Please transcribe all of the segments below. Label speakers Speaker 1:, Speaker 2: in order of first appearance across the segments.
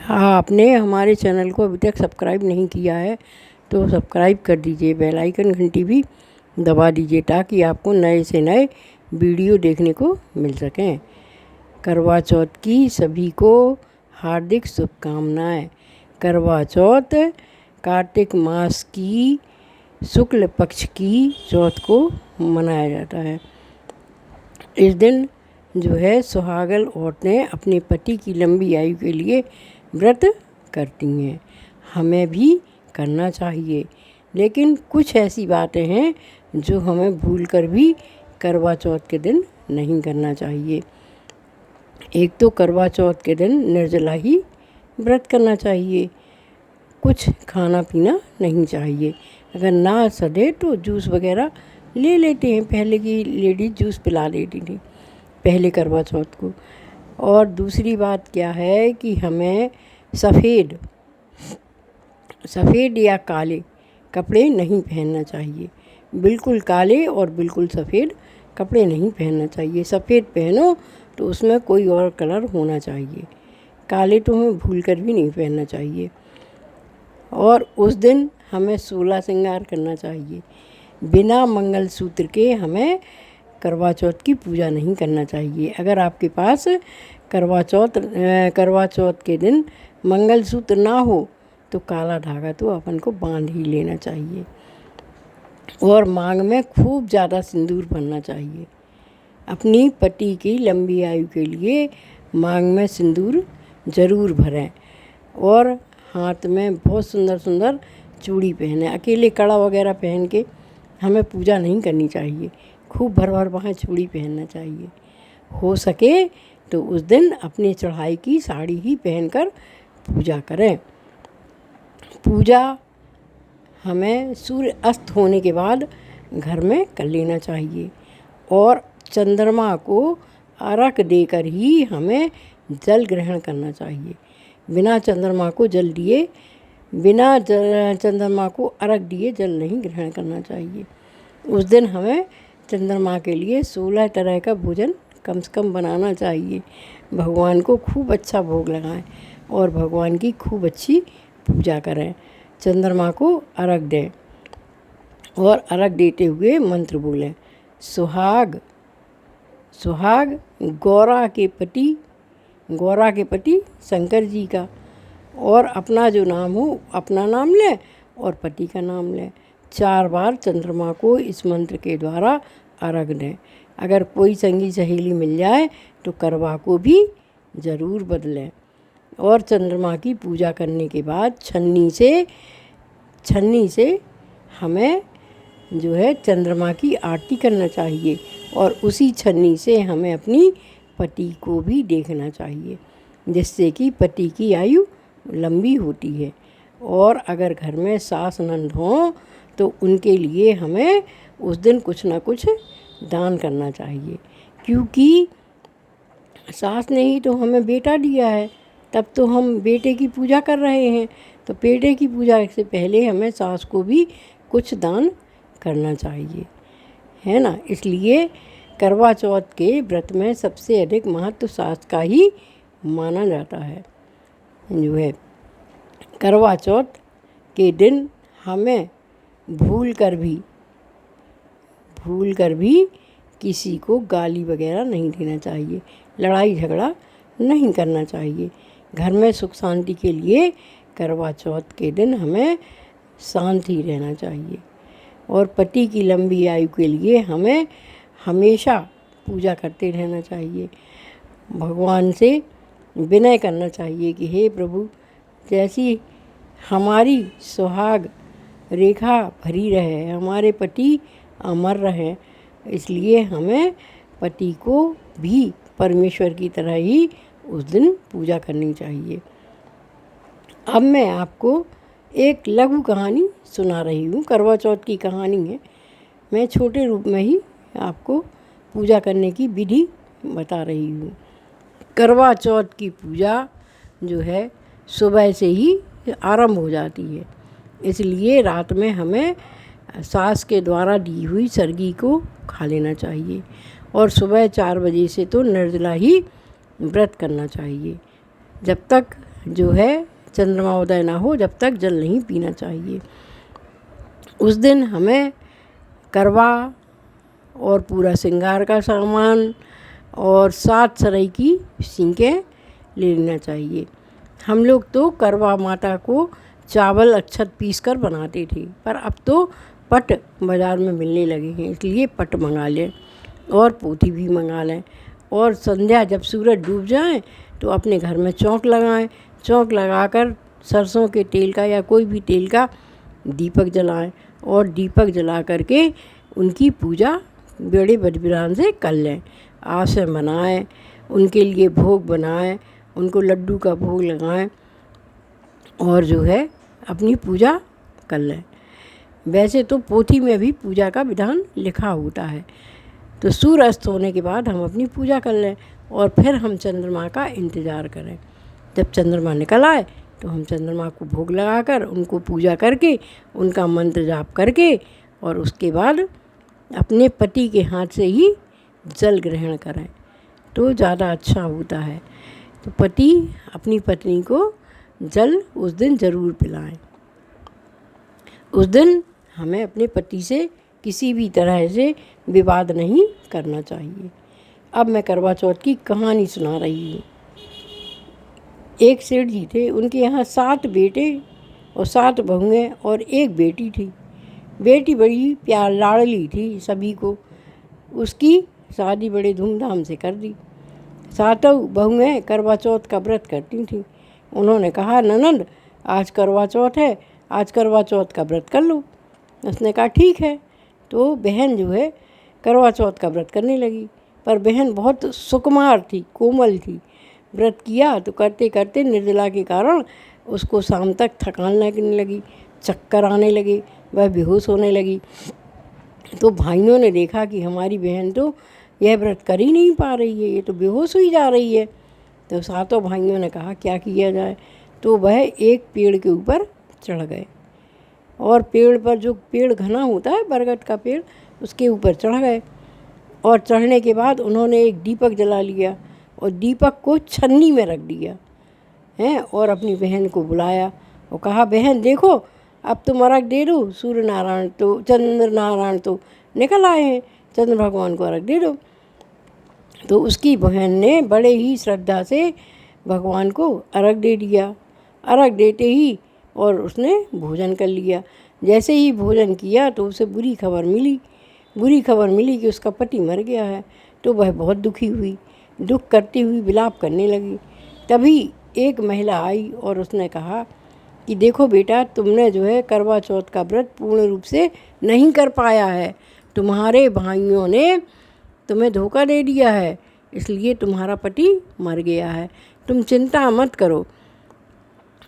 Speaker 1: आपने हमारे चैनल को अभी तक सब्सक्राइब नहीं किया है तो सब्सक्राइब कर दीजिए, बेल आइकन घंटी भी दबा दीजिए ताकि आपको नए से नए वीडियो देखने को मिल सकें। करवा चौथ की सभी को हार्दिक शुभकामनाएं। करवा चौथ कार्तिक मास की शुक्ल पक्ष की चौथ को मनाया जाता है। इस दिन जो है सुहागन औरतें अपने पति की लंबी आयु के लिए व्रत करती हैं। हमें भी करना चाहिए, लेकिन कुछ ऐसी बातें हैं जो हमें भूलकर भी करवा चौथ के दिन नहीं करना चाहिए। एक तो करवा चौथ के दिन निर्जला ही व्रत करना चाहिए, कुछ खाना पीना नहीं चाहिए। अगर ना सधे तो जूस वगैरह ले लेते हैं, पहले की लेडीज जूस पिला देती थी पहले करवा चौथ को। और दूसरी बात क्या है कि हमें सफ़ेद या काले कपड़े नहीं पहनना चाहिए। बिल्कुल काले और बिल्कुल सफ़ेद कपड़े नहीं पहनना चाहिए। सफ़ेद पहनो तो उसमें कोई और कलर होना चाहिए, काले तो हमें भूल कर भी नहीं पहनना चाहिए। और उस दिन हमें 16 श्रृंगार करना चाहिए। बिना मंगलसूत्र के हमें करवा चौथ की पूजा नहीं करना चाहिए। अगर आपके पास करवा चौथ के दिन मंगलसूत्र ना हो तो काला धागा तो अपन को बांध ही लेना चाहिए। और मांग में खूब ज़्यादा सिंदूर भरना चाहिए। अपनी पति की लंबी आयु के लिए मांग में सिंदूर ज़रूर भरें। और हाथ में बहुत सुंदर सुंदर चूड़ी पहने। अकेले कड़ा वगैरह पहन के हमें पूजा नहीं करनी चाहिए। खूब भर भर वहाँ चूड़ी पहनना चाहिए। हो सके तो उस दिन अपनी चढ़ाई की साड़ी ही पहनकर पूजा करें। पूजा हमें सूर्य अस्त होने के बाद घर में कर लेना चाहिए। और चंद्रमा को अर्घ देकर ही हमें जल ग्रहण करना चाहिए। बिना चंद्रमा को अर्घ दिए जल नहीं ग्रहण करना चाहिए। उस दिन हमें चंद्रमा के लिए 16 तरह का भोजन कम से कम बनाना चाहिए। भगवान को खूब अच्छा भोग लगाएं और भगवान की खूब अच्छी पूजा करें। चंद्रमा को अर्घ दें और अर्घ देते हुए मंत्र बोलें। सुहाग गौरा के पति शंकर जी का, और अपना जो नाम हो अपना नाम लें और पति का नाम लें। 4 बार चंद्रमा को इस मंत्र के द्वारा अर्घ दें। अगर कोई संगी सहेली मिल जाए तो करवा को भी ज़रूर बदलें। और चंद्रमा की पूजा करने के बाद छन्नी से हमें जो है चंद्रमा की आरती करना चाहिए। और उसी छन्नी से हमें अपनी पति को भी देखना चाहिए, जिससे कि पति की आयु लंबी होती है। और अगर घर में सास नंद हों तो उनके लिए हमें उस दिन कुछ ना कुछ दान करना चाहिए, क्योंकि सास ने ही तो हमें बेटा दिया है। तब तो हम बेटे की पूजा कर रहे हैं, तो बेटे की पूजा से पहले हमें सास को भी कुछ दान करना चाहिए, है ना। इसलिए करवा चौथ के व्रत में सबसे अधिक महत्व सास का ही माना जाता है। जो है करवा चौथ के दिन हमें भूल कर भी किसी को गाली वगैरह नहीं देना चाहिए, लड़ाई झगड़ा नहीं करना चाहिए। घर में सुख शांति के लिए करवा चौथ के दिन हमें शांत ही रहना चाहिए। और पति की लंबी आयु के लिए हमें हमेशा पूजा करते रहना चाहिए। भगवान से विनय करना चाहिए कि हे प्रभु, जैसी हमारी सुहाग रेखा भरी रहे, हमारे पति अमर रहे। इसलिए हमें पति को भी परमेश्वर की तरह ही उस दिन पूजा करनी चाहिए। अब मैं आपको एक लघु कहानी सुना रही हूँ। करवा चौथ की कहानी है। मैं छोटे रूप में ही आपको पूजा करने की विधि बता रही हूँ। करवा चौथ की पूजा जो है सुबह से ही आरंभ हो जाती है, इसलिए रात में हमें सास के द्वारा दी हुई सरगी को खा लेना चाहिए। और सुबह 4 बजे से तो निर्जला ही व्रत करना चाहिए, जब तक जो है चंद्रमा उदय ना हो जब तक जल नहीं पीना चाहिए। उस दिन हमें करवा और पूरा श्रृंगार का सामान और 7 सरई की सींकें ले लेना चाहिए। हम लोग तो करवा माता को चावल अक्षत पीस कर बनाते थे, पर अब तो पट बाज़ार में मिलने लगे हैं, इसलिए पट मंगा लें और पोथी भी मंगा लें। और संध्या जब सूरज डूब जाए तो अपने घर में चौंक लगाएं। चौंक लगाकर सरसों के तेल का या कोई भी तेल का दीपक जलाएं और दीपक जला करके उनकी पूजा बड़े विधि-विधान से कर लें। आसन बनाएं, उनके लिए भोग बनाएं, उनको लड्डू का भोग लगाएं और जो है अपनी पूजा कर लें। वैसे तो पोथी में भी पूजा का विधान लिखा होता है। तो सूर्य अस्त होने के बाद हम अपनी पूजा कर लें और फिर हम चंद्रमा का इंतज़ार करें। जब चंद्रमा निकल आए तो हम चंद्रमा को भोग लगाकर उनको पूजा करके उनका मंत्र जाप करके और उसके बाद अपने पति के हाथ से ही जल ग्रहण करें तो ज़्यादा अच्छा होता है। तो पति अपनी पत्नी को जल उस दिन ज़रूर पिलाएं। उस दिन हमें अपने पति से किसी भी तरह से विवाद नहीं करना चाहिए। अब मैं करवा चौथ की कहानी सुना रही हूँ। एक सेठ जी थे, उनके यहाँ 7 बेटे और 7 बहुएँ और 1 बेटी थी। बेटी बड़ी प्यार लाडली थी सभी को। उसकी शादी बड़े धूमधाम से कर दी। 7 बहुएँ करवा चौथ का व्रत करती थीं। उन्होंने कहा, ननद आज करवा चौथ है, आज करवा चौथ का व्रत कर लो। उसने कहा ठीक है। तो बहन जो है करवा चौथ का व्रत करने लगी, पर बहन बहुत सुकुमार थी, कोमल थी। व्रत किया तो करते करते निर्जला के कारण उसको शाम तक थकान लगने लगी, चक्कर आने लगे, वह बेहोश होने लगी। तो भाइयों ने देखा कि हमारी बहन तो यह व्रत कर ही नहीं पा रही है, ये तो बेहोश हुई जा रही है। तो 7 भाइयों ने कहा क्या किया जाए। तो वह एक पेड़ के ऊपर चढ़ गए और पेड़ पर, जो पेड़ घना होता है बरगद का पेड़, उसके ऊपर चढ़ गए। और चढ़ने के बाद उन्होंने एक दीपक जला लिया और दीपक को छन्नी में रख दिया हैं और अपनी बहन को बुलाया और कहा, बहन देखो अब तुम अर्घ दे दो। सूर्य नारायण तो, चंद्र नारायण तो निकल आए हैं, चंद्र भगवान को अर्घ दे दो। तो उसकी बहन ने बड़े ही श्रद्धा से भगवान को अर्घ दे दिया। अर्घ देते ही और उसने भोजन कर लिया। जैसे ही भोजन किया तो उसे बुरी खबर मिली कि उसका पति मर गया है। तो वह बहुत दुखी हुई, दुख करती हुई विलाप करने लगी। तभी एक महिला आई और उसने कहा कि देखो बेटा, तुमने जो है करवा चौथ का व्रत पूर्ण रूप से नहीं कर पाया है। तुम्हारे भाइयों ने तुम्हें धोखा दे दिया है, इसलिए तुम्हारा पति मर गया है। तुम चिंता मत करो,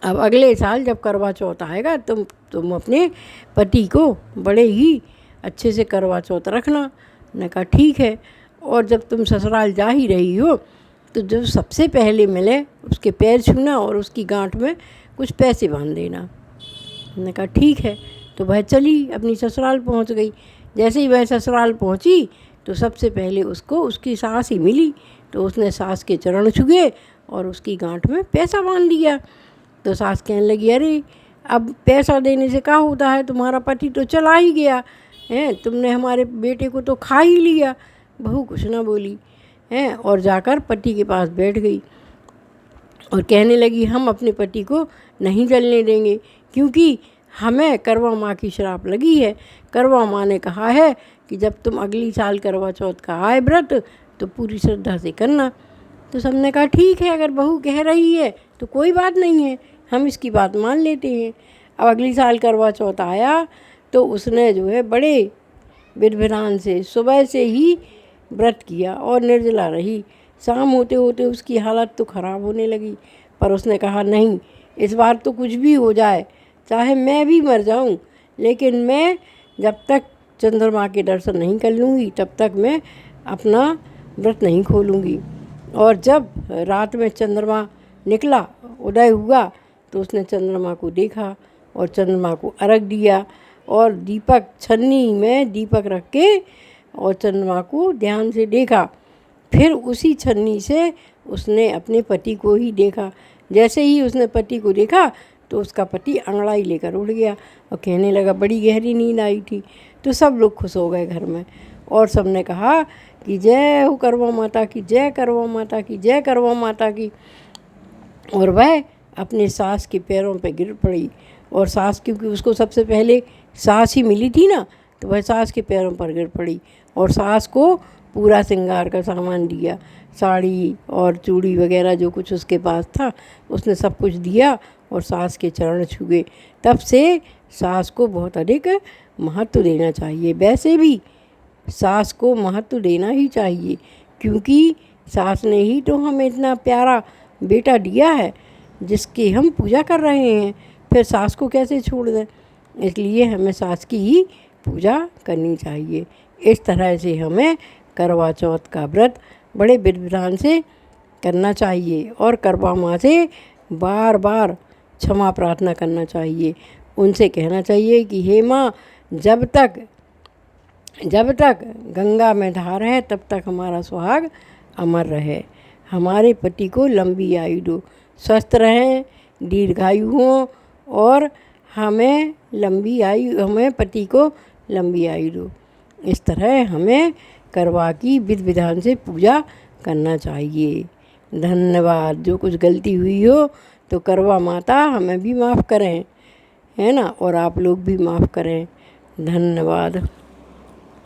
Speaker 1: अब अगले साल जब करवा चौथ आएगा तुम अपने पति को बड़े ही अच्छे से करवा चौथ रखना। मैंने कहा ठीक है। और जब तुम ससुराल जा ही रही हो तो जो सबसे पहले मिले उसके पैर छूना और उसकी गांठ में कुछ पैसे बांध देना। मैंने कहा ठीक है। तो वह चली, अपनी ससुराल पहुंच गई। जैसे ही वह ससुराल पहुंची तो सबसे पहले उसको उसकी सास ही मिली। तो उसने सास के चरण छुए और उसकी गांठ में पैसा बांध दिया। तो सास कहने लगी, अरे अब पैसा देने से क्या होता है, तुम्हारा पति तो चला ही गया है, तुमने हमारे बेटे को तो खा ही लिया। बहू कुछ ना बोली है और जाकर पति के पास बैठ गई और कहने लगी, हम अपने पति को नहीं जलने देंगे, क्योंकि हमें करवा माँ की श्राप लगी है। करवा माँ ने कहा है कि जब तुम अगली साल करवा चौथ का आए व्रत तो पूरी श्रद्धा से करना। तो सबने कहा ठीक है, अगर बहू कह रही है तो कोई बात नहीं है, हम इसकी बात मान लेते हैं। अब अगली साल करवा चौथ आया तो उसने जो है बड़े विधि-विधान से सुबह से ही व्रत किया और निर्जला रही। शाम होते होते उसकी हालत तो ख़राब होने लगी, पर उसने कहा नहीं, इस बार तो कुछ भी हो जाए, चाहे मैं भी मर जाऊं, लेकिन मैं जब तक चंद्रमा के दर्शन नहीं कर लूँगी तब तक मैं अपना व्रत नहीं खोलूँगी। और जब रात में चंद्रमा निकला, उदय हुआ, तो उसने चंद्रमा को देखा और चंद्रमा को अर्घ दिया और दीपक, छन्नी में दीपक रख के और चंद्रमा को ध्यान से देखा। फिर उसी छन्नी से उसने अपने पति को ही देखा। जैसे ही उसने पति को देखा तो उसका पति अंगड़ाई लेकर उड़ गया और कहने लगा, बड़ी गहरी नींद आई थी। तो सब लोग खुश हो गए घर में, और सब ने कहा कि जय हो करवा माता की, जय करवा माता की, जय करवा माता की। और वह अपने सास के पैरों पे गिर पड़ी, और सास, क्योंकि उसको सबसे पहले सास ही मिली थी ना, तो वह सास के पैरों पर गिर पड़ी और सास को पूरा श्रृंगार का सामान दिया, साड़ी और चूड़ी वगैरह जो कुछ उसके पास था उसने सब कुछ दिया और सास के चरण छुए। तब से सास को बहुत अधिक महत्व देना चाहिए। वैसे भी सास को महत्व देना ही चाहिए, क्योंकि सास ने ही तो हमें इतना प्यारा बेटा दिया है जिसकी हम पूजा कर रहे हैं, फिर सास को कैसे छोड़ दें। इसलिए हमें सास की ही पूजा करनी चाहिए। इस तरह से हमें करवा चौथ का व्रत बड़े विधि विधान से करना चाहिए और करवा माँ से बार बार क्षमा प्रार्थना करना चाहिए। उनसे कहना चाहिए कि हे माँ, जब तक गंगा में धार है तब तक हमारा सुहाग अमर रहे। हमारे पति को लंबी आयु दो, स्वस्थ रहें, दीर्घायु हों, और हमें पति को लंबी आयु दो। इस तरह हमें करवा की विधि विधान से पूजा करना चाहिए। धन्यवाद। जो कुछ गलती हुई हो तो करवा माता हमें भी माफ़ करें, है ना, और आप लोग भी माफ़ करें। धन्यवाद।